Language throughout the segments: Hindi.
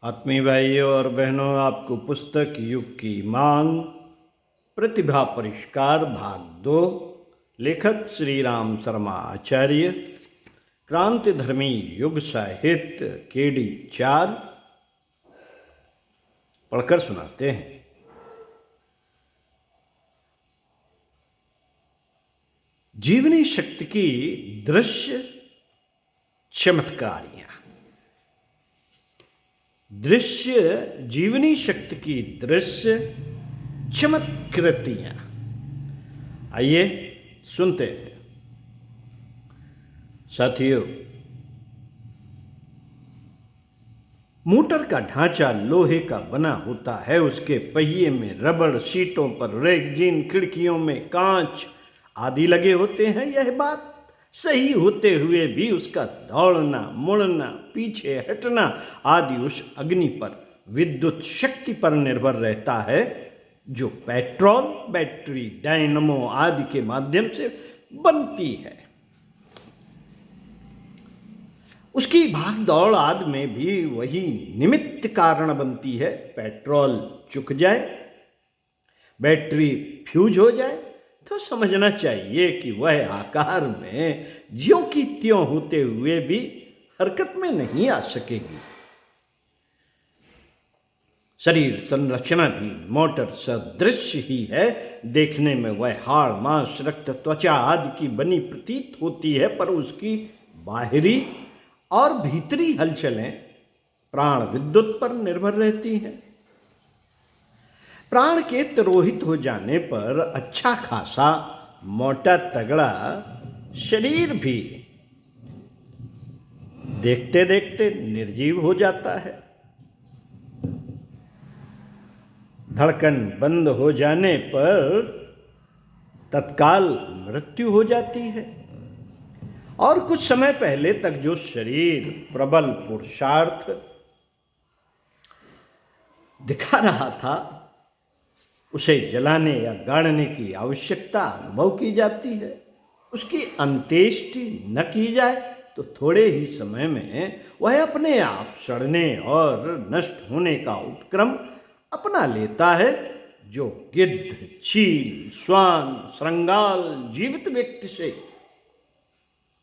आत्मीय भाइयों और बहनों, आपको पुस्तक युग की मांग प्रतिभा परिष्कार भाग 2, लेखक श्री राम शर्मा आचार्य, क्रांतिधर्मी युग साहित्य केडी 4 पढ़कर सुनाते हैं। जीवनी शक्ति की दृश्य चमत्कारियां। दृश्य जीवनी शक्ति की दृश्य चमत्कृतियां। आइए सुनते हैं। साथियों, मोटर का ढांचा लोहे का बना होता है। उसके पहिए में रबड़, सीटों पर रेगजीन, खिड़कियों में कांच आदि लगे होते हैं। यह बात सही होते हुए भी उसका दौड़ना, मुड़ना, पीछे हटना आदि उस अग्नि पर, विद्युत शक्ति पर निर्भर रहता है जो पेट्रोल, बैटरी, डायनमो आदि के माध्यम से बनती है। उसकी भाग दौड़ आदि में भी वही निमित्त कारण बनती है। पेट्रोल चुक जाए, बैटरी फ्यूज हो जाए तो समझना चाहिए कि वह आकार में ज्यों की त्यों होते हुए भी हरकत में नहीं आ सकेगी। शरीर संरचना भी मोटर सदृश ही है। देखने में वह हाड़, मांस, रक्त, त्वचा आदि की बनी प्रतीत होती है, पर उसकी बाहरी और भीतरी हलचलें प्राण विद्युत पर निर्भर रहती हैं। प्राण के तिरोहित हो जाने पर अच्छा खासा मोटा तगड़ा शरीर भी देखते देखते निर्जीव हो जाता है। धड़कन बंद हो जाने पर तत्काल मृत्यु हो जाती है। और कुछ समय पहले तक जो शरीर प्रबल पुरुषार्थ दिखा रहा था, उसे जलाने या गाड़ने की आवश्यकता अनुभव की जाती है। उसकी अंत्येष्टि न की जाए तो थोड़े ही समय में वह अपने आप सड़ने और नष्ट होने का उपक्रम अपना लेता है। जो गिद्ध, चील, श्वान, श्रृंगाल जीवित व्यक्ति से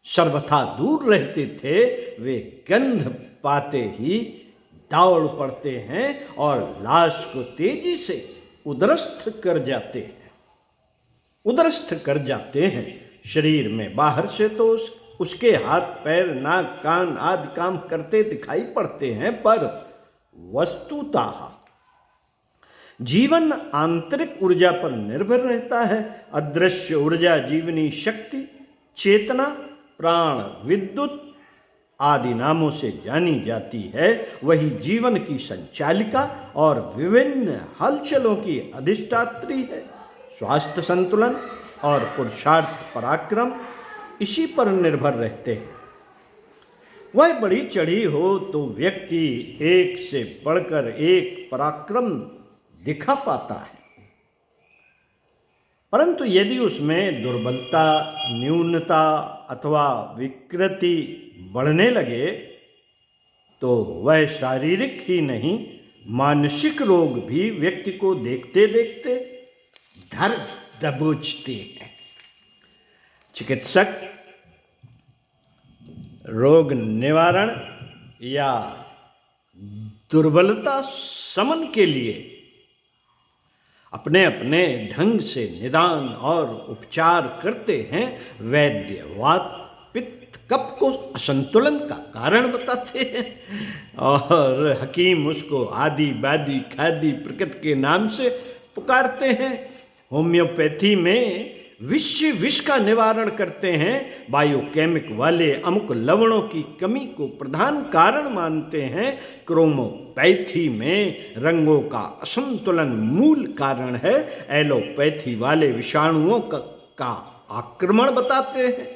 सर्वथा दूर रहते थे, वे गंध पाते ही दौड़ पड़ते हैं और लाश को तेजी से उदरस्थ कर जाते हैं। शरीर में बाहर से तो उसके हाथ, पैर, नाक, कान आदि काम करते दिखाई पड़ते हैं, पर वस्तुतः जीवन आंतरिक ऊर्जा पर निर्भर रहता है। अदृश्य ऊर्जा जीवनी शक्ति, चेतना, प्राण, विद्युत आदि नामों से जानी जाती है। वही जीवन की संचालिका और विभिन्न हलचलों की अधिष्ठात्री है। स्वास्थ्य, संतुलन और पुरुषार्थ, पराक्रम इसी पर निर्भर रहते हैं। वह बड़ी चढ़ी हो तो व्यक्ति एक से बढ़कर एक पराक्रम दिखा पाता है, परंतु यदि उसमें दुर्बलता, न्यूनता अथवा विकृति बढ़ने लगे तो वह शारीरिक ही नहीं, मानसिक रोग भी व्यक्ति को देखते देखते धर दबोचते हैं। चिकित्सक रोग निवारण या दुर्बलता शमन के लिए अपने अपने ढंग से निदान और उपचार करते हैं। वैद्य वात, पित्त, कफ को असंतुलन का कारण बताते हैं और हकीम उसको आदि, बादी, खादी, प्रकृति के नाम से पुकारते हैं। होम्योपैथी में विष का निवारण करते हैं। बायोकेमिक वाले अमुक लवणों की कमी को प्रधान कारण मानते हैं। क्रोमोपैथी में रंगों का असंतुलन मूल कारण है। एलोपैथी वाले विषाणुओं का आक्रमण बताते हैं।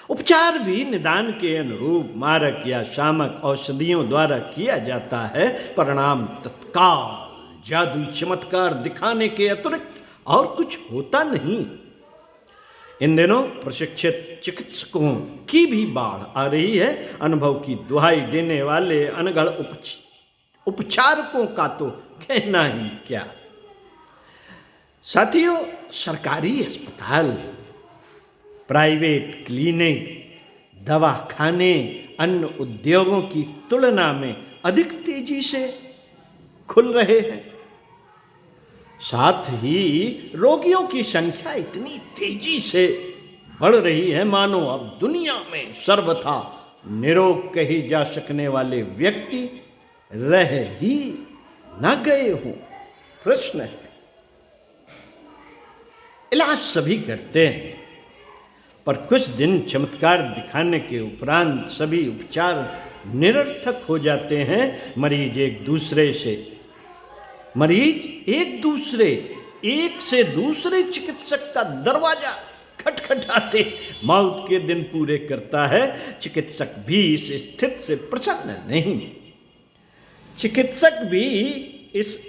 उपचार भी निदान के अनुरूप मारक या शामक औषधियों द्वारा किया जाता है। परिणाम तत्काल जादुई चमत्कार दिखाने के अतिरिक्त और कुछ होता नहीं। इन दिनों प्रशिक्षित चिकित्सकों की भी बाढ़ आ रही है। अनुभव की दुहाई देने वाले अनगढ़ उपचारकों का तो कहना ही क्या। साथियों, सरकारी अस्पताल, प्राइवेट क्लिनिक, दवाखाने अन्य उद्योगों की तुलना में अधिक तेजी से खुल रहे हैं। साथ ही रोगियों की संख्या इतनी तेजी से बढ़ रही है मानो अब दुनिया में सर्वथा निरोग कहे जा सकने वाले व्यक्ति रह ही न गए हों। प्रश्न है, इलाज सभी करते हैं, पर कुछ दिन चमत्कार दिखाने के उपरांत सभी उपचार निरर्थक हो जाते हैं। मरीज एक से दूसरे चिकित्सक का दरवाजा खटखटाते मौत के दिन पूरे करता है। चिकित्सक भी इस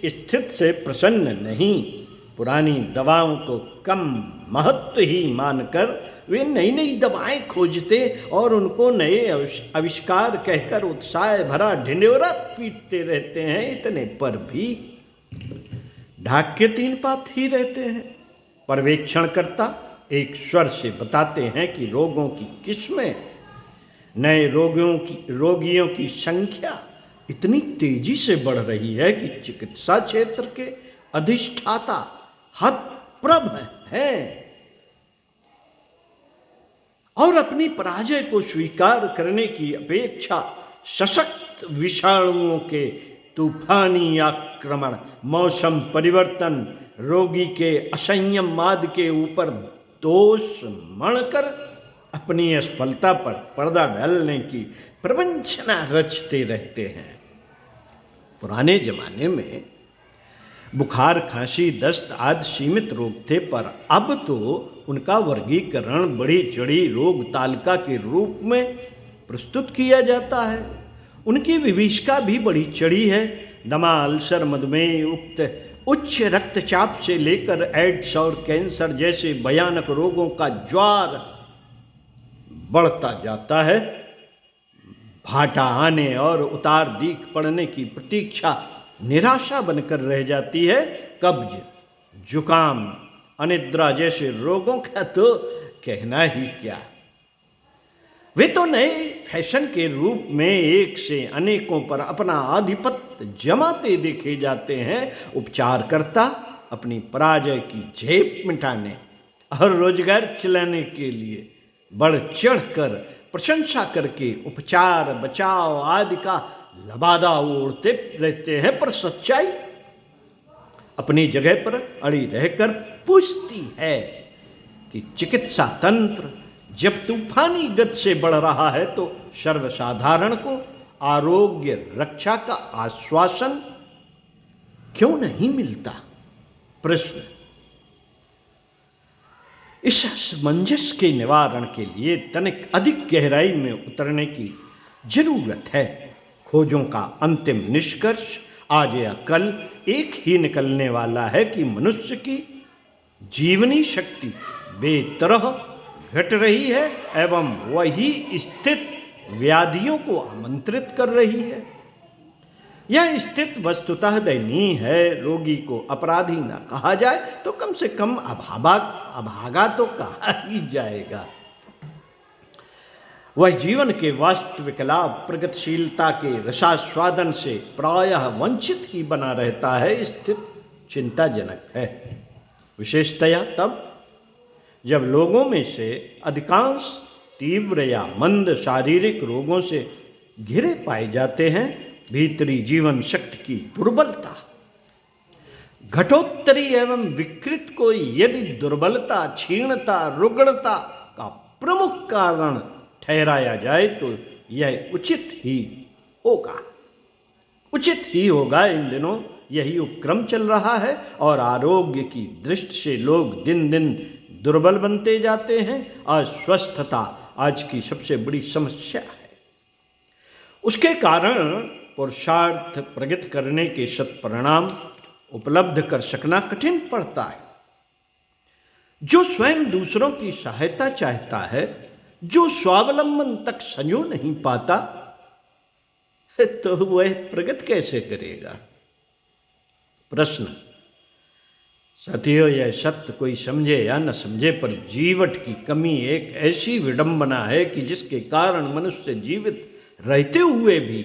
स्थिति से प्रसन्न नहीं। पुरानी दवाओं को कम महत्व ही मानकर वे नई नई दवाएं खोजते और उनको नए आविष्कार कहकर उत्साह भरा ढिंढोरा पीटते रहते हैं। इतने पर भी ढाक के 3 पात ही रहते हैं। पर्यवेक्षणकर्ता एक स्वर से बताते हैं कि रोगों की किस्में, नए रोगियों की संख्या इतनी तेजी से बढ़ रही है कि चिकित्सा क्षेत्र के अधिष्ठाता हतप्रभ हैं और अपनी पराजय को स्वीकार करने की अपेक्षा सशक्त विषाणुओं के तूफानी आक्रमण, मौसम परिवर्तन, रोगी के असंयम आदि के ऊपर दोष मढ़कर अपनी असफलता पर पर्दा डालने की प्रवंचना रचते रहते हैं। पुराने जमाने में बुखार, खांसी, दस्त आदि सीमित रोग थे, पर अब तो उनका वर्गीकरण बढ़ी चढ़ी रोग तालिका के रूप में प्रस्तुत किया जाता है। उनकी विभीषिका भी बढ़ी चढ़ी है। दमा, अल्सर, मधुमेह, उच्च रक्तचाप से लेकर एड्स और कैंसर जैसे भयानक रोगों का ज्वार बढ़ता जाता है। भाटा आने और उतार दीख पड़ने की प्रतीक्षा निराशा बनकर रह जाती है। कब्ज, जुकाम, अनिद्रा जैसे रोगों का तो कहना ही क्या। वे तो नए फैशन के रूप में एक से अनेकों पर अपना आधिपत्य जमाते देखे जाते हैं। उपचारकर्ता अपनी पराजय की झेप मिटाने और रोजगार चलाने के लिए बढ़ चढ़कर प्रशंसा करके उपचार, बचाव आदि का लबादा ओढ़ते रहते हैं, पर सच्चाई अपनी जगह पर अड़ी रहकर पूछती है कि चिकित्सा तंत्र जब तूफानी गति से बढ़ रहा है तो सर्वसाधारण को आरोग्य रक्षा का आश्वासन क्यों नहीं मिलता। प्रश्न, इस असमंजस के निवारण के लिए तनिक अधिक गहराई में उतरने की जरूरत है। खोजों का अंतिम निष्कर्ष आज या कल एक ही निकलने वाला है कि मनुष्य की जीवनी शक्ति बेतरह घट रही है एवं वही स्थित व्याधियों को आमंत्रित कर रही है। यह स्थिति वस्तुतः दयनीय है। रोगी को अपराधी न कहा जाए तो कम से कम अभागा तो कहा ही जाएगा। वह जीवन के वास्तविक लाभ, प्रगतिशीलता के रसास्वादन से प्रायः वंचित ही बना रहता है। स्थिति चिंताजनक है, विशेषतया तब जब लोगों में से अधिकांश तीव्र या मंद शारीरिक रोगों से घिरे पाए जाते हैं। भीतरी जीवन शक्ति की दुर्बलता, घटोत्तरी एवं विकृत को यदि दुर्बलता, क्षीणता, रुग्णता का प्रमुख कारण ठहराया जाए तो यह उचित ही होगा। इन दिनों यही उपक्रम चल रहा है और आरोग्य की दृष्टि से लोग दिन दिन दुर्बल बनते जाते हैं। अस्वस्थता आज की सबसे बड़ी समस्या है। उसके कारण पुरुषार्थ प्रगति करने के सत्परिणाम उपलब्ध कर सकना कठिन पड़ता है। जो स्वयं दूसरों की सहायता चाहता है, जो स्वावलंबन तक संजो नहीं पाता, तो वह प्रगति कैसे करेगा? प्रश्न। साथियों, यह सत्य कोई समझे या न समझे, पर जीवट की कमी एक ऐसी विडंबना है कि जिसके कारण मनुष्य जीवित रहते हुए भी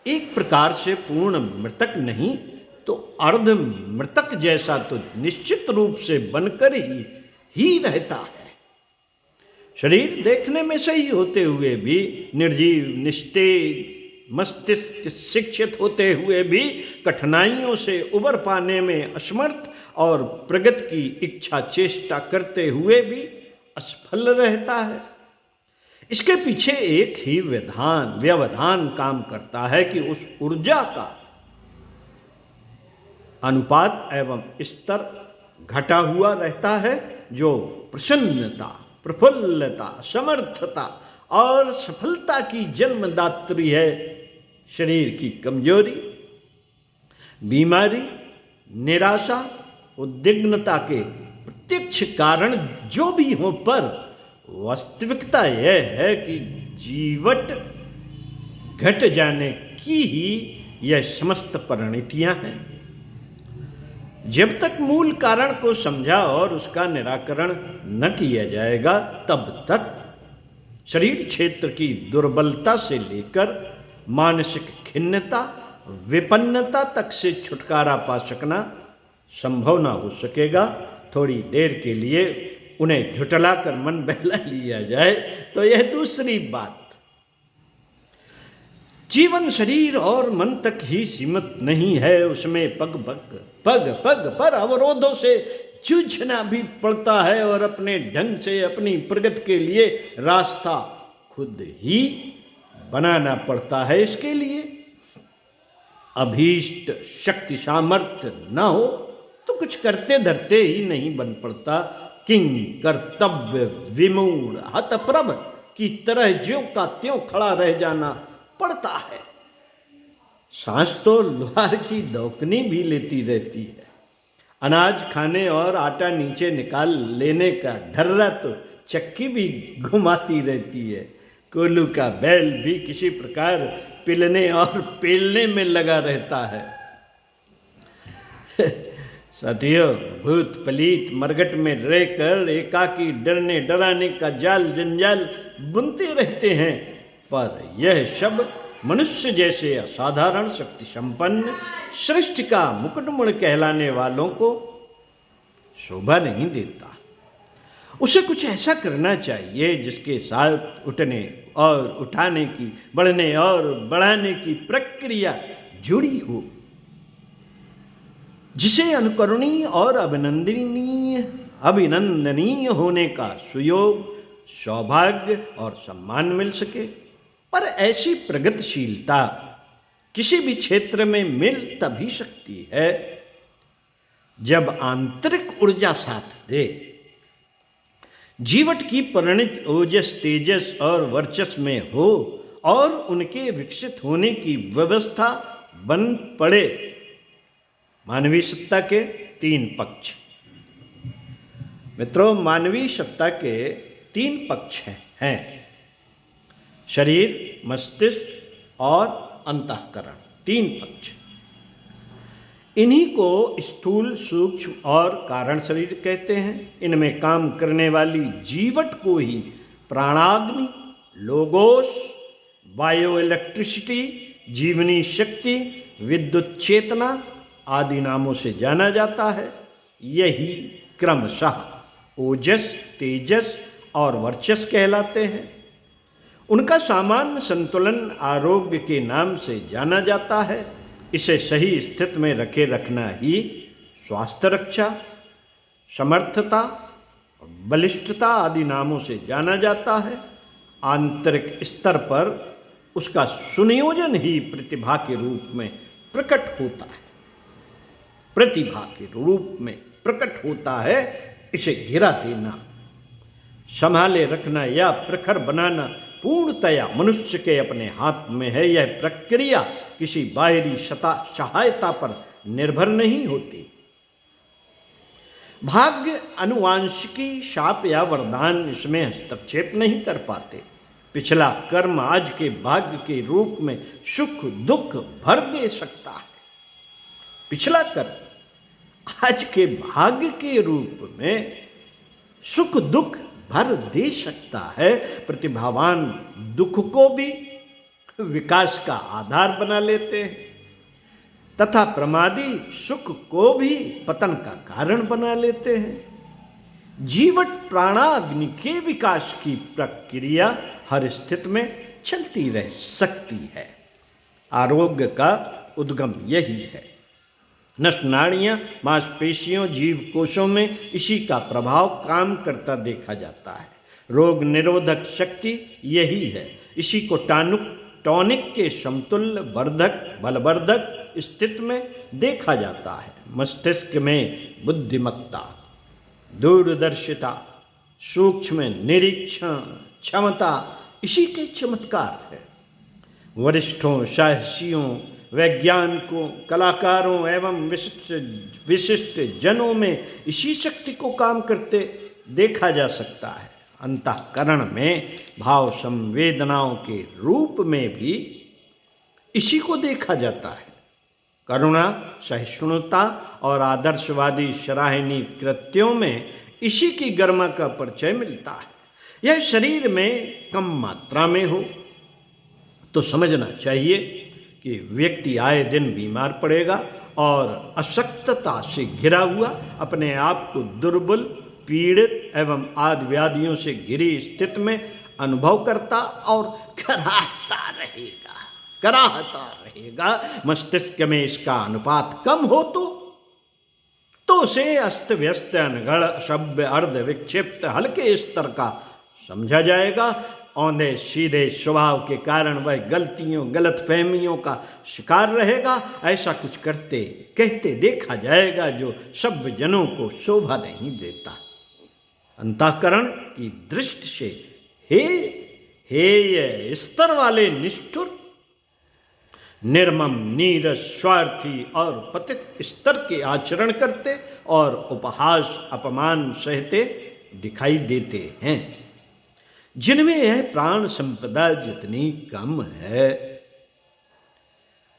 एक प्रकार से पूर्ण मृतक नहीं तो अर्ध मृतक जैसा तो निश्चित रूप से बनकर ही रहता है। शरीर देखने में सही होते हुए भी, निर्जीव निस्तेज मस्तिष्क शिक्षित होते हुए भी कठिनाइयों से उबर पाने में असमर्थ और प्रगति की इच्छा चेष्टा करते हुए भी असफल रहता है। इसके पीछे एक ही व्यवधान काम करता है कि उस ऊर्जा का अनुपात एवं स्तर घटा हुआ रहता है जो प्रसन्नता, प्रफुल्लता, समर्थता और सफलता की जन्मदात्री है। शरीर की कमजोरी, बीमारी, निराशा, उद्विग्नता के प्रत्यक्ष कारण जो भी हो, पर वास्तविकता यह है कि जीवट घट जाने की ही यह समस्त परिणतियां हैं। जब तक मूल कारण को समझा और उसका निराकरण न किया जाएगा, तब तक शरीर क्षेत्र की दुर्बलता से लेकर मानसिक खिन्नता, विपन्नता तक से छुटकारा पा सकना संभव न हो सकेगा। थोड़ी देर के लिए उन्हें झुठलाकर मन बहला लिया जाए तो यह दूसरी बात। जीवन शरीर और मन तक ही सीमित नहीं है, उसमें पग पग पर अवरोधों से जूझना भी पड़ता है और अपने ढंग से अपनी प्रगति के लिए रास्ता खुद ही बनाना पड़ता है। इसके लिए अभीष्ट शक्ति सामर्थ्य न हो तो कुछ करते धरते ही नहीं बन पड़ता। किंग कर्तव्य विमूढ़ हतप्रभ की तरह ज्यों का त्यों खड़ा रह जाना पड़ता है। सांस तो लोहार की दौकनी भी लेती रहती है। अनाज खाने और आटा नीचे निकाल लेने का ढर्रा तो चक्की भी घुमाती रहती है। कोल्हू का बैल भी किसी प्रकार पिलने और पेलने में लगा रहता है। साथियों, भूत पलीत मरघट में रहकर एकाकी डरने डराने का जाल जंजाल बुनते रहते हैं, पर यह सब मनुष्य जैसे असाधारण शक्ति संपन्न सृष्टि का मुकुटमणि कहलाने वालों को शोभा नहीं देता। उसे कुछ ऐसा करना चाहिए जिसके साथ उठने और उठाने की, बढ़ने और बढ़ाने की प्रक्रिया जुड़ी हो, जिसे अनुकरणीय और अभिनंदनीय होने का सुयोग, सौभाग्य और सम्मान मिल सके। पर ऐसी प्रगतिशीलता किसी भी क्षेत्र में मिल तभी सकती है जब आंतरिक ऊर्जा साथ दे। जीवट की परिणति ओजस, तेजस और वर्चस्व में हो और उनके विकसित होने की व्यवस्था बन पड़े। मानवीय सत्ता के 3 पक्ष। मित्रों, मानवीय सत्ता के 3 पक्ष हैं: शरीर, मस्तिष्क और अंतःकरण। 3 पक्ष। इन्हीं को स्थूल, सूक्ष्म और कारण शरीर कहते हैं। इनमें काम करने वाली जीवट को ही प्राणाग्नि, लोगोस, बायो इलेक्ट्रिसिटी, जीवनी शक्ति, विद्युत चेतना आदि नामों से जाना जाता है। यही क्रमशः ओजस, तेजस और वर्चस कहलाते हैं। उनका सामान्य संतुलन आरोग्य के नाम से जाना जाता है। इसे सही स्थिति में रखे रखना ही स्वास्थ्य रक्षा, समर्थता, बलिष्ठता आदि नामों से जाना जाता है। आंतरिक स्तर पर उसका सुनियोजन ही प्रतिभा के रूप में प्रकट होता है। प्रतिभा के रूप में प्रकट होता है। इसे गिरा देना, संभाले रखना या प्रखर बनाना पूर्णतया मनुष्य के अपने हाथ में है। यह प्रक्रिया किसी बाहरी सहायता पर निर्भर नहीं होती। भाग्य, अनुवांशिकी, शाप या वरदान इसमें हस्तक्षेप नहीं कर पाते। पिछला कर्म आज के भाग्य के रूप में सुख दुख भर दे सकता है। पिछला कर्म आज के भाग्य के रूप में सुख दुख भर दे सकता है। प्रतिभावान दुख को भी विकास का आधार बना लेते हैं तथा प्रमादी सुख को भी पतन का कारण बना लेते हैं। जीवट प्राणाग्नि के विकास की प्रक्रिया हर स्थिति में चलती रह सकती है। आरोग्य का उद्गम यही है। नस नाड़ियाँ, मांसपेशियों, जीव कोशों में इसी का प्रभाव काम करता देखा जाता है। रोग निरोधक शक्ति यही है। इसी को टॉनिक के समतुल्य वर्धक बलवर्धक स्थिति में देखा जाता है। मस्तिष्क में बुद्धिमत्ता, दूरदर्शिता, सूक्ष्म निरीक्षण क्षमता इसी के चमत्कार है। वरिष्ठों, साहसियों, वैज्ञानिकों, कलाकारों एवं विशिष्ट जनों में इसी शक्ति को काम करते देखा जा सकता है। अंतःकरण में भाव संवेदनाओं के रूप में भी इसी को देखा जाता है। करुणा, सहिष्णुता और आदर्शवादी सराहनीय कृत्यों में इसी की गरिमा का परिचय मिलता है। यह शरीर में कम मात्रा में हो तो समझना चाहिए कि व्यक्ति आए दिन बीमार पड़ेगा और अशक्तता से घिरा हुआ, अपने आप को दुर्बल, पीड़ित एवं आदि व्याधियों से घिरी स्थिति में अनुभव करता और कराहता रहेगा। मस्तिष्क में इसका अनुपात कम हो तो उसे अस्त व्यस्त, अनगढ़, असभ्य, अर्ध विक्षिप्त, हल्के स्तर का समझा जाएगा। औंधे सीधे स्वभाव के कारण वह गलतियों, गलतफहमियों का शिकार रहेगा। ऐसा कुछ करते कहते देखा जाएगा जो सभ्य जनों को शोभा नहीं देता। अंतःकरण की दृष्टि से हे स्तर वाले निष्ठुर, निर्मम, नीरस, स्वार्थी और पतित स्तर के आचरण करते और उपहास अपमान सहते दिखाई देते हैं। जिनमें यह प्राण संपदा जितनी कम है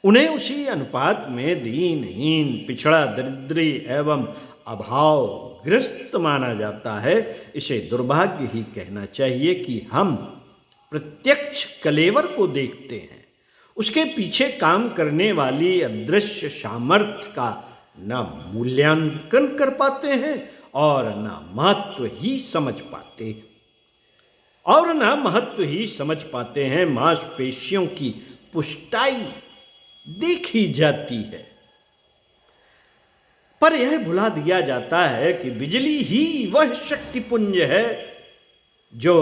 उन्हें उसी अनुपात में दीनहीन, पिछड़ा, दरिद्री एवं अभावग्रस्त माना जाता है। इसे दुर्भाग्य ही कहना चाहिए कि हम प्रत्यक्ष कलेवर को देखते हैं, उसके पीछे काम करने वाली अदृश्य सामर्थ्य का न मूल्यांकन कर पाते हैं और न महत्व ही समझ पाते हैं। मांसपेशियों की पुष्टाई देखी जाती है, पर यह भुला दिया जाता है कि बिजली ही वह शक्तिपुंज है जो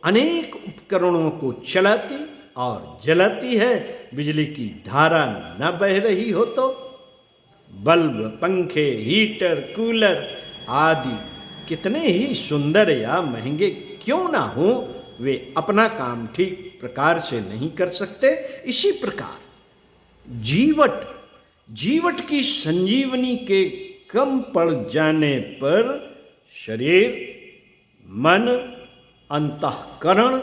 अनेक उपकरणों को चलाती और जलाती है। बिजली की धारा न बह रही हो तो बल्ब, पंखे, हीटर, कूलर आदि कितने ही सुंदर या महंगे क्यों ना हो, वे अपना काम ठीक प्रकार से नहीं कर सकते। इसी प्रकार जीवट की संजीवनी के कम पड़ जाने पर शरीर, मन, अंतःकरण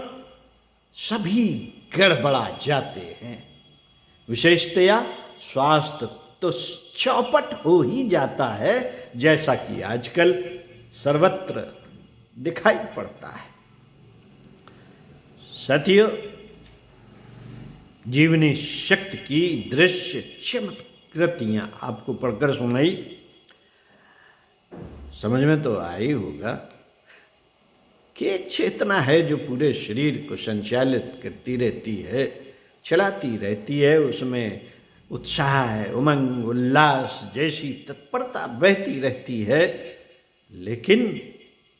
सभी गड़बड़ा जाते हैं। विशेषतया स्वास्थ्य तो चौपट हो ही जाता है, जैसा कि आजकल सर्वत्र दिखाई पड़ता है। साथियों, जीवनी शक्ति की दृश्य चमत्कृतियाँ आपको पढ़कर सुनाई, समझ में तो आई होगा कि एक चेतना है जो पूरे शरीर को संचालित करती रहती है, चलाती रहती है। उसमें उत्साह है, उमंग, उल्लास जैसी तत्परता बहती रहती है। लेकिन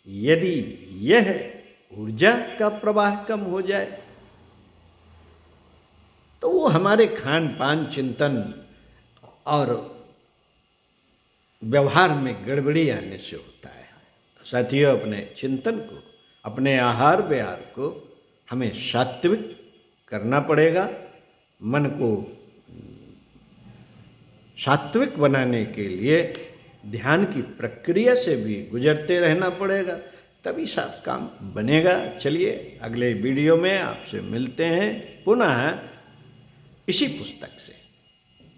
यदि यह ऊर्जा का प्रवाह कम हो जाए तो वो हमारे खान पान, चिंतन और व्यवहार में गड़बड़ी आने से होता है। साथियों, अपने चिंतन को, अपने आहार विहार को हमें सात्विक करना पड़ेगा। मन को सात्विक बनाने के लिए ध्यान की प्रक्रिया से भी गुजरते रहना पड़ेगा, तभी सब काम बनेगा। चलिए अगले वीडियो में आपसे मिलते हैं पुनः इसी पुस्तक से।